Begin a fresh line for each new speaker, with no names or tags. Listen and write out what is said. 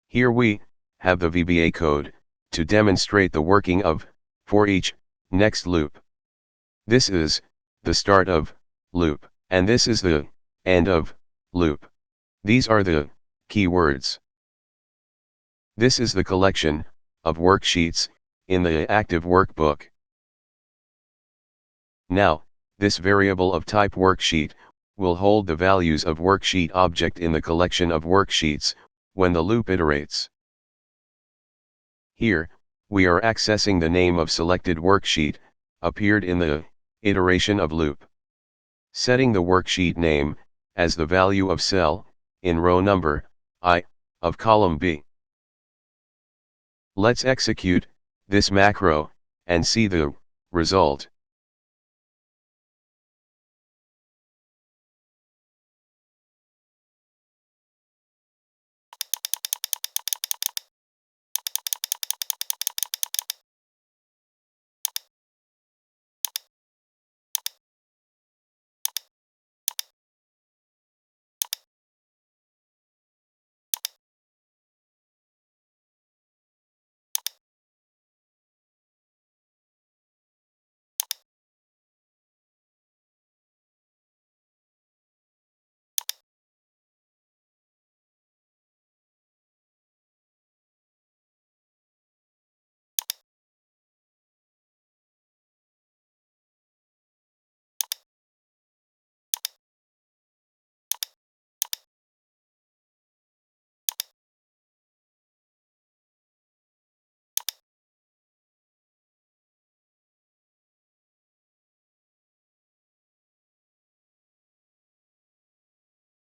Here we have the VBA code to demonstrate the working of for each next loop. This is the start of loop, and this is the end of loop. These are the keywords. This is the collection of worksheets in the active workbook. Now, this variable of type worksheet will hold the values of worksheet object in the collection of worksheets when the loop iterates. Here, we are accessing the name of selected worksheet appeared in the iteration of loop. Setting the worksheet name as the value of cell in row number I of column B. Let's execute this macro and see the result.